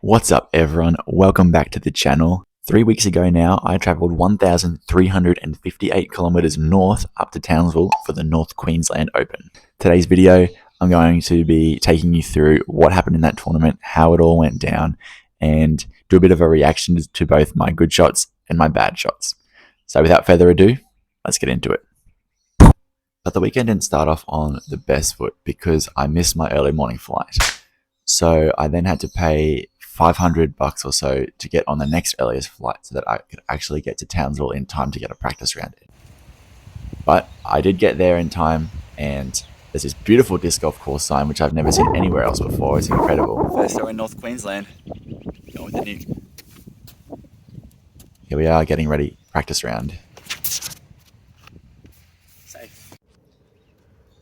What's up everyone, welcome back to the channel. 3 weeks ago now, I travelled 1,358 kilometres north up to Townsville for the North Queensland Open. Today's video, I'm going to be taking you through what happened in that tournament, how it all went down, and do a bit of a reaction to both my good shots and my bad shots. So without further ado, let's get into it. But the weekend didn't start off on the best foot because I missed my early morning flight. So I then had to pay $500 or so to get on the next earliest flight so that I could actually get to Townsville in time to get a practice round in. But I did get there in time, and there's this beautiful disc golf course sign which I've never seen anywhere else before. It's incredible. First show in North Queensland. Going with the nuke. Here we are getting ready, practice round.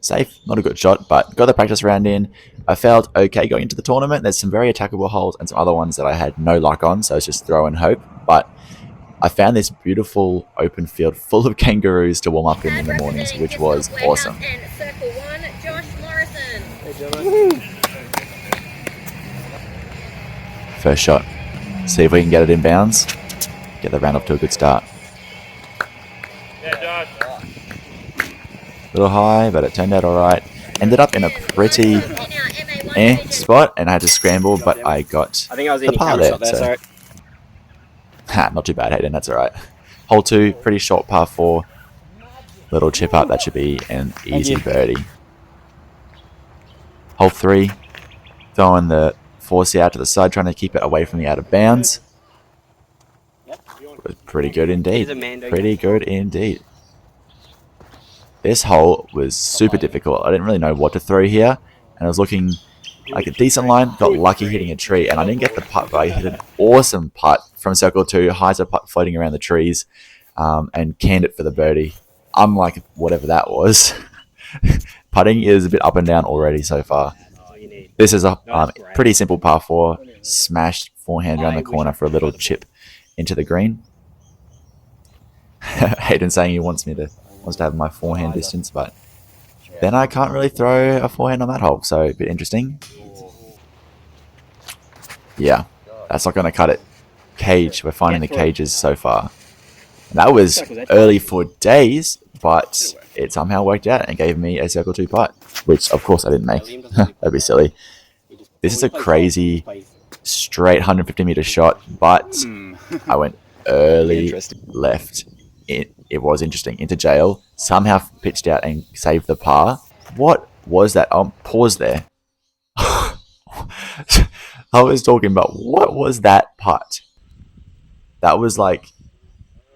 Safe, not a good shot, but got the practice round in. I felt okay going into the tournament. There's some very attackable holes and some other ones that I had no luck on, so it's just throw and hope. But I found this beautiful open field full of kangaroos to warm up in the mornings, which was awesome. Circle 1, Josh Morrison. First shot. See if we can get it in bounds. Get the round off to a good start. Yeah, Josh. Little high, but it turned out alright. Ended up in a pretty spot and I had to scramble, but I got the par there. So. Not too bad, Hayden, that's alright. Hole 2, pretty short par 4. Little chip up, that should be an easy birdie. Hole 3, throwing the 4C out to the side, trying to keep it away from the out of bounds. It was pretty good indeed. Pretty good indeed. This hole was super difficult. I didn't really know what to throw here, and I was looking like a decent line. Got lucky hitting a tree, and I didn't get the putt, but I hit an awesome putt from circle 2, high putt floating around the trees, and canned it for the birdie. Unlike whatever that was. Putting is a bit up and down already so far. This is a pretty simple par 4, smashed forehand around the corner for a little chip into the green. Hayden saying he wants to have my forehand distance, but then I can't really throw a forehand on that hole, so a bit interesting. Yeah, that's not going to cut it. Cage, we're finding the cages so far. And that was early for days, but it somehow worked out and gave me a circle 2 putt, which of course I didn't make. That'd be silly. This is a crazy straight 150 meter shot, but I went early left. It was interesting. Into jail. Somehow pitched out and saved the par. What was that? Pause there. I was talking about what was that putt? That was like,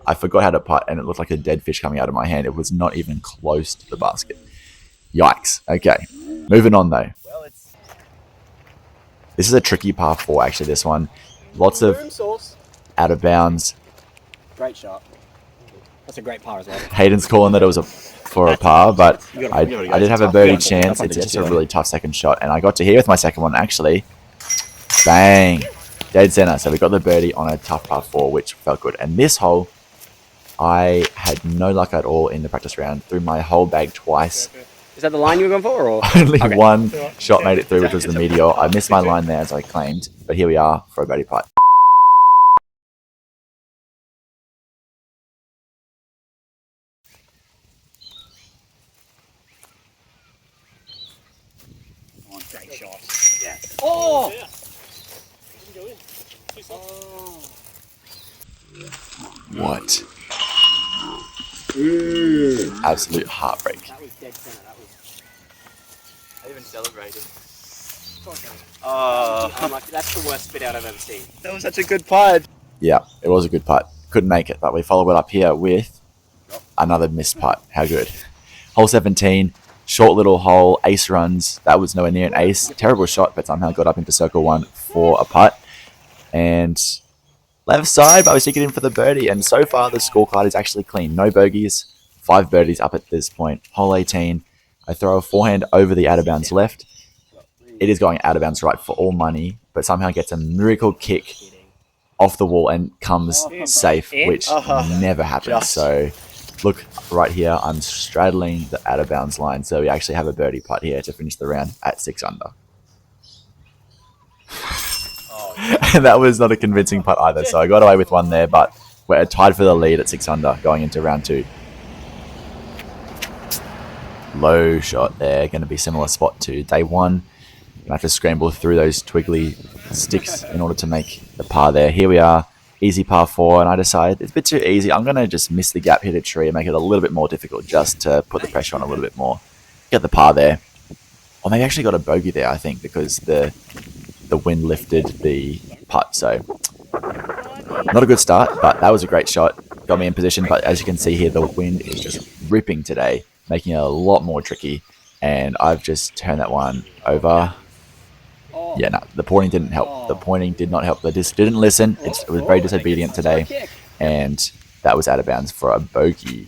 I forgot how to putt and it looked like a dead fish coming out of my hand. It was not even close to the basket. Yikes. Okay. Moving on though. This is a tricky par 4 actually, this one. Lots of out of bounds. Great shot. That's a great par as well. Hayden's calling that it was for a par, but I did have a birdie chance. It's just a really tough second shot, and I got to here with my second one actually. Bang! Dead center. So we got the birdie on a tough par 4, which felt good. And this hole, I had no luck at all in the practice round. Threw my whole bag twice. Is that the line you were going for? Or? Only one shot made it through, which was the meteor. I missed my line there as I claimed, but here we are for a birdie putt. Great shot. Yes. Oh! What? Absolute heartbreak. That was dead center. I even celebrated. That's the worst spit out I've ever seen. That was such a good putt. Yeah, it was a good putt. Couldn't make it, but we followed it up here with another missed putt. How good. Hole 17. Short little hole, ace runs. That was nowhere near an ace. Terrible shot, but somehow got up into circle 1 for a putt. And left side, but I was sticking in for the birdie. And so far, the scorecard is actually clean. No bogeys, 5 birdies up at this point. Hole 18, I throw a forehand over the out of bounds left. It is going out of bounds right for all money, but somehow gets a miracle kick off the wall and comes safe, which never happens. So look right here, I'm straddling the out of bounds line, so we actually have a birdie putt here to finish the round at 6 under. And that was not a convincing putt either. So I got away with one there, but we're tied for the lead at 6 under going into round 2. Low shot there, going to be similar spot to day 1. I have to scramble through those twiggly sticks in order to make the par there. Here we are, easy par 4, and I decide it's a bit too easy. I'm going to just miss the gap, hit a tree, and make it a little bit more difficult just to put the pressure on a little bit more. Get the par there. Or maybe I actually got a bogey there, I think, because the wind lifted the putt. So not a good start, but that was a great shot. Got me in position, but as you can see here, the wind is just ripping today, making it a lot more tricky. And I've just turned that one over. Yeah, no, the pointing didn't help. The pointing did not help. The disc didn't listen. It was very disobedient today. And that was out of bounds for a bogey.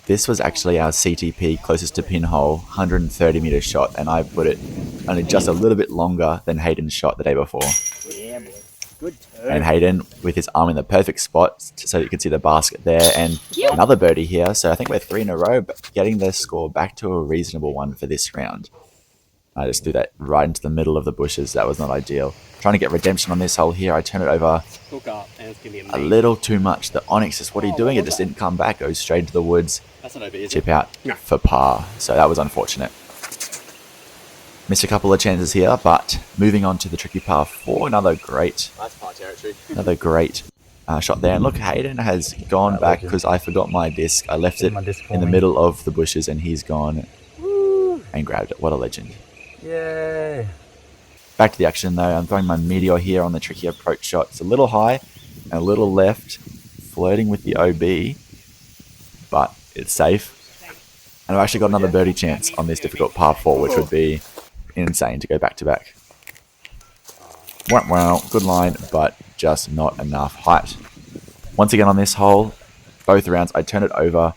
This was actually our CTP closest to pin hole, 130 meter shot, and I put it only just a little bit longer than Hayden's shot the day before. Yeah, boy. Good turn. And Hayden with his arm in the perfect spot so you can see the basket there, and another birdie here. So I think we're 3 in a row, but getting the score back to a reasonable one for this round. I just threw that right into the middle of the bushes. That was not ideal. Trying to get redemption on this hole here. I turn it over Hook up, and it's gonna be a little too much. The Onyx is, what are you doing? It just didn't come back. Goes straight into the woods. That's not over, is Chip it? out for par. So that was unfortunate. Missed a couple of chances here, but moving on to the tricky par 4. Another great shot there. And look, Hayden has gone back because I forgot my disc. I left it in the middle of the bushes, and he's gone and grabbed it. What a legend. Yay. Back to the action though. I'm throwing my Meteor here on the tricky approach shot. It's a little high and a little left, flirting with the OB, but it's safe. And I've actually got another birdie chance on this difficult par 4, which would be insane to go back to back. Wow, good line, but just not enough height. Once again on this hole, both rounds, I turn it over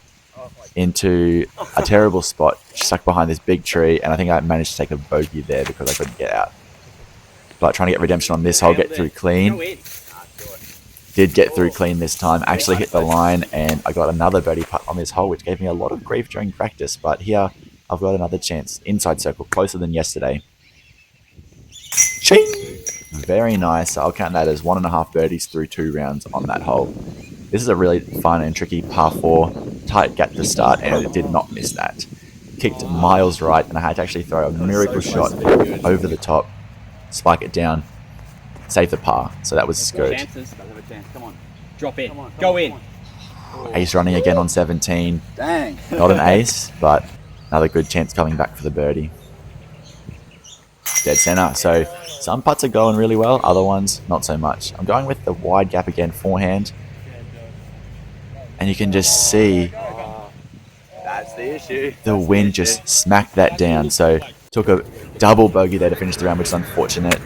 into a terrible spot, stuck behind this big tree, and I think I managed to take a bogey there because I couldn't get out. But trying to get redemption on this hole, get through clean. Did get through clean this time, actually hit the line, and I got another birdie putt on this hole, which gave me a lot of grief during practice. But here, I've got another chance. Inside circle, closer than yesterday. Ching! Very nice. I'll count that as 1.5 birdies through 2 rounds on that hole. This is a really fun and tricky par 4. Tight gap to start, and it did not miss that. Kicked miles right, and I had to actually throw a miracle shot over the top, spike it down, save the par. So that was good. Come on. Drop in. Go in. Ace running again on 17. Dang. Not an ace, but another good chance coming back for the birdie. Dead center. So some putts are going really well, other ones not so much. I'm going with the wide gap again, forehand. And you can just see That's the issue. the wind just smacked that down. So took a double bogey there to finish the round, which is unfortunate.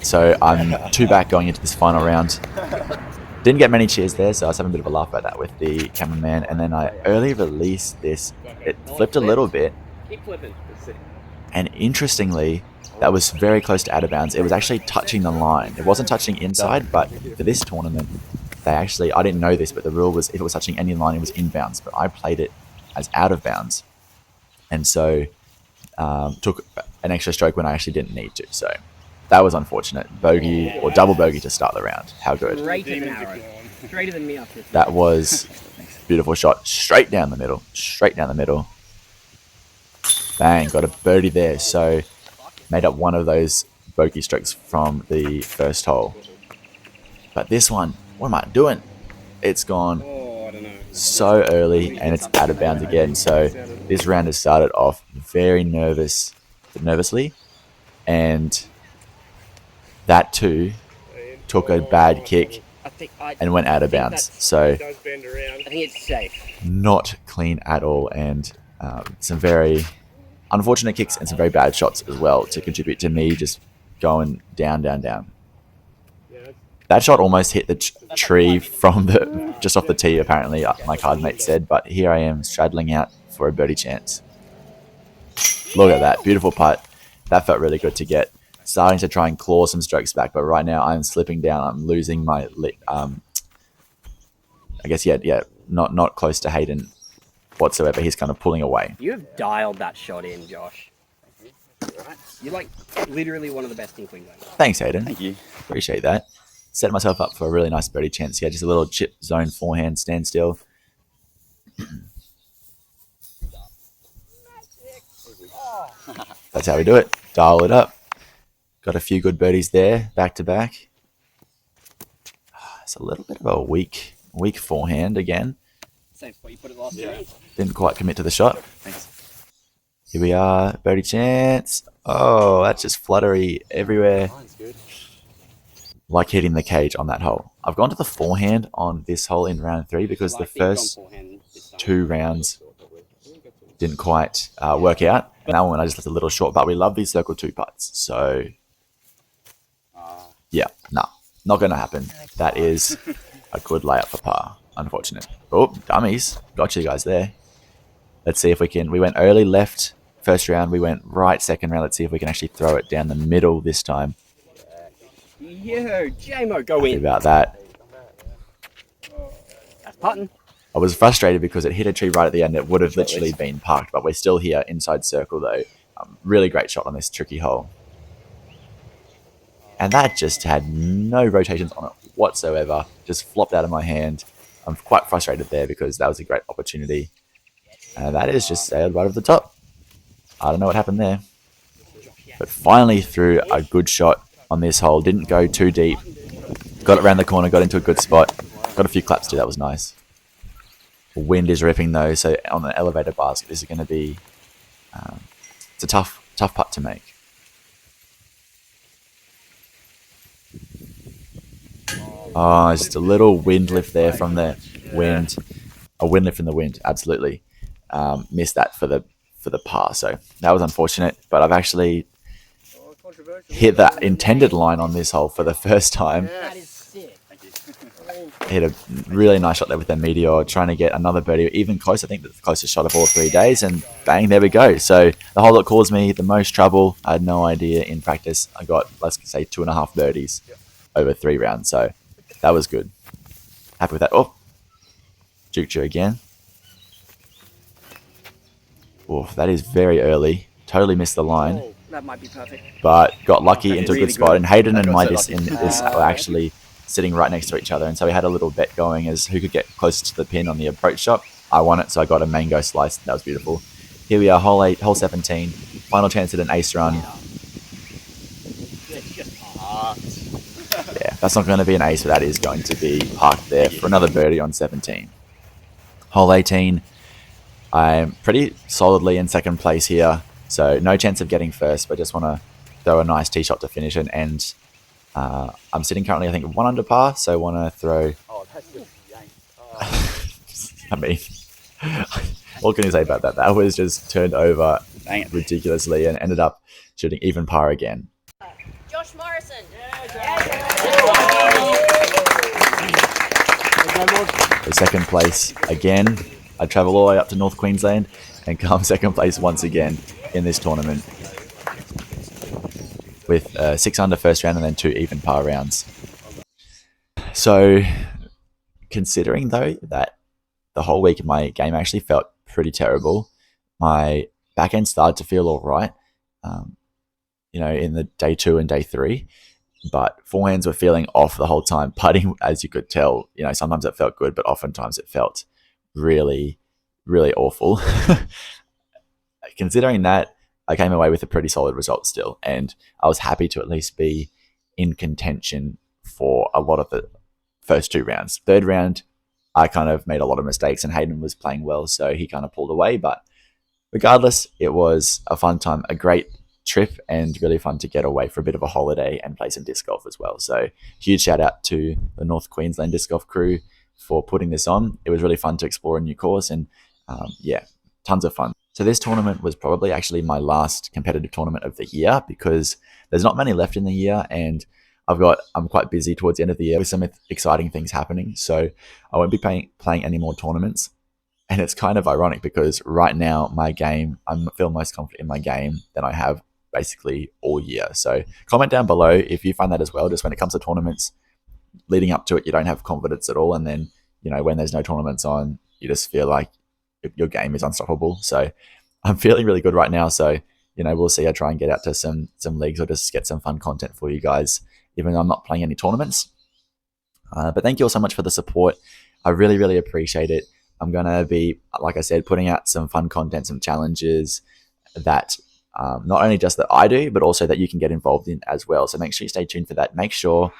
So I'm 2 back going into this final round. Didn't get many cheers there, so I was having a bit of a laugh about that with the cameraman. And then I early released this. It flipped a little bit. Keep flipping. And interestingly, that was very close to out of bounds. It was actually touching the line. It wasn't touching inside, but for this tournament, they actually, I didn't know this, but the rule was if it was touching any line, it was inbounds. But I played it as out of bounds. And so took an extra stroke when I actually didn't need to. So that was unfortunate. Bogey or double bogey to start the round. How good. Straighter than me after. That was a beautiful shot. Straight down the middle. Straight down the middle. Bang. Got a birdie there. So made up one of those bogey strokes from the first hole. But this one, what am I doing? It's gone so early and it's out of bounds again. So this round has started off very nervously, and that too took a bad kick and went out of bounds. So I think it's safe. not clean at all, and some very unfortunate kicks and some very bad shots as well to contribute to me just going down. That shot almost hit the tree from the just off the tee, apparently, my card mate said, but here I am straddling out for a birdie chance. Look at that, beautiful putt. That felt really good to get. Starting to try and claw some strokes back, but right now I'm slipping down. I'm losing my, I guess, yeah, not close to Hayden. whatsoever. He's kind of pulling away. You have dialed that shot in, Josh. You're like literally one of the best in Queensland. Thanks, Hayden. Thank you. Appreciate that. Set myself up for a really nice birdie chance here. Just a little chip zone forehand standstill. That's how we do it. Dial it up. Got a few good birdies there, back to back. It's a little bit of a weak forehand again. Same spot you put it last year. Didn't quite commit to the shot. Thanks. Here we are, birdie chance. Oh, that's just fluttery everywhere. Mine's good. Like hitting the cage on that hole. I've gone to the forehand on this hole in round 3 because the first 2 rounds didn't quite work out. And that one I just left a little short, but we love these circle 2 putts. So, yeah, not going to happen. That is a good layup for par. Unfortunate. Oh, dummies. Got you guys there. Let's see if we can. We went early left first round. We went right second round. Let's see if we can actually throw it down the middle this time. Yo, JMO, go Happy in. about that. That's putting. I was frustrated because it hit a tree right at the end. It would have literally been parked, but we're still here inside circle though. Really great shot on this tricky hole. And that just had no rotations on it whatsoever. Just flopped out of my hand. I'm quite frustrated there because that was a great opportunity. And that is just sailed right over the top. I don't know what happened there. But finally threw a good shot on this hole. Didn't go too deep. Got it around the corner, got into a good spot. Got a few claps too, that was nice. Wind is ripping though, so on the elevator basket, this is going to be... it's a tough putt to make. Oh, just a little wind lift there from the wind. A wind lift from the wind, absolutely. Missed that for the par, so that was unfortunate. But I've actually hit that intended line on this hole for the first time. That is sick. Hit a really nice shot there with the Meteor, trying to get another birdie, even close. I think that's the closest shot of all 3 days, and bang, there we go. So the hole that caused me the most trouble, I had no idea in practice. I got, let's say, 2.5 birdies over 3 rounds, so that was good. Happy with that. Oh, juked you again. Oh, that is very early. Totally missed the line. Oh, that might be perfect. But got lucky into a really good spot. good. And Hayden I and got my so this lucky. in this were actually sitting right next to each other, and so we had a little bet going as who could get closest to the pin on the approach shot. I won it, so I got a mango slice. That was beautiful. Here we are, hole 8, hole 17. Final chance at an ace run. It's just parked. Yeah, that's not going to be an ace, but that is going to be parked there for another birdie on 17. Hole 18. I'm pretty solidly in second place here, so no chance of getting first, but just want to throw a nice tee shot to finish it. And I'm sitting currently, I think, 1 under par, so want to throw... Oh, that's just yanked. I mean, what can you say about that? That was just turned over Dang it. ridiculously and ended up shooting even par again. Josh Morrison. So second place again. I travel all the way up to North Queensland and come second place once again in this tournament with 6 under first round and then 2 even par rounds. So considering though that the whole week my game actually felt pretty terrible, my back end started to feel all right, in the day 2 and day 3, but forehands were feeling off the whole time. Putting, as you could tell, sometimes it felt good, but oftentimes it felt really, really awful. Considering that, I came away with a pretty solid result still, and I was happy to at least be in contention for a lot of the first 2 rounds. Third round, I kind of made a lot of mistakes, and Hayden was playing well, so he kind of pulled away. But regardless, it was a fun time, a great trip, and really fun to get away for a bit of a holiday and play some disc golf as well. So huge shout out to the North Queensland disc golf crew for putting this on. It was really fun to explore a new course, and tons of fun. So this tournament was probably actually my last competitive tournament of the year because there's not many left in the year, and I'm quite busy towards the end of the year with some exciting things happening. So I won't be playing any more tournaments. And it's kind of ironic because right now my game, I feel most confident in my game than I have basically all year. So comment down below if you find that as well. Just when it comes to tournaments, leading up to it, you don't have confidence at all. And then, when there's no tournaments on, you just feel like your game is unstoppable. So I'm feeling really good right now. So, we'll see. I try and get out to some leagues or just get some fun content for you guys, even though I'm not playing any tournaments. But thank you all so much for the support. I really, really appreciate it. I'm going to be, like I said, putting out some fun content, some challenges that not only just that I do, but also that you can get involved in as well. So make sure you stay tuned for that. Make sure,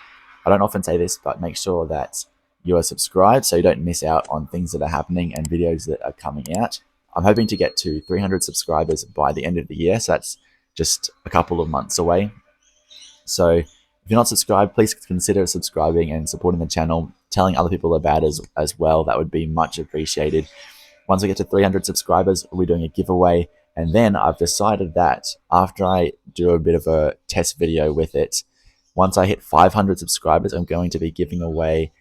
I don't often say this, but make sure that you are subscribed so you don't miss out on things that are happening and videos that are coming out. I'm hoping to get to 300 subscribers by the end of the year. So that's just a couple of months away. So if you're not subscribed, please consider subscribing and supporting the channel, telling other people about it as well. That would be much appreciated. Once we get to 300 subscribers, we'll be doing a giveaway. And then I've decided that after I do a bit of a test video with it, once I hit 500 subscribers, I'm going to be giving away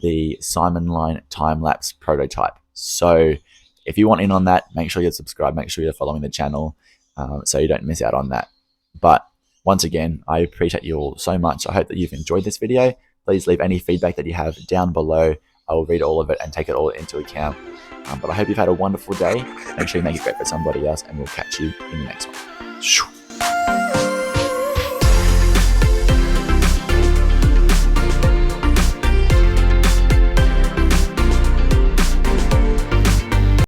the Simon Line time-lapse prototype. So if you want in on that, make sure you're subscribed, make sure you're following the channel so you don't miss out on that. But once again, I appreciate you all so much. I hope that you've enjoyed this video. Please leave any feedback that you have down below. I will read all of it and take it all into account. But I hope you've had a wonderful day. Make sure you make it great for somebody else, and we'll catch you in the next one.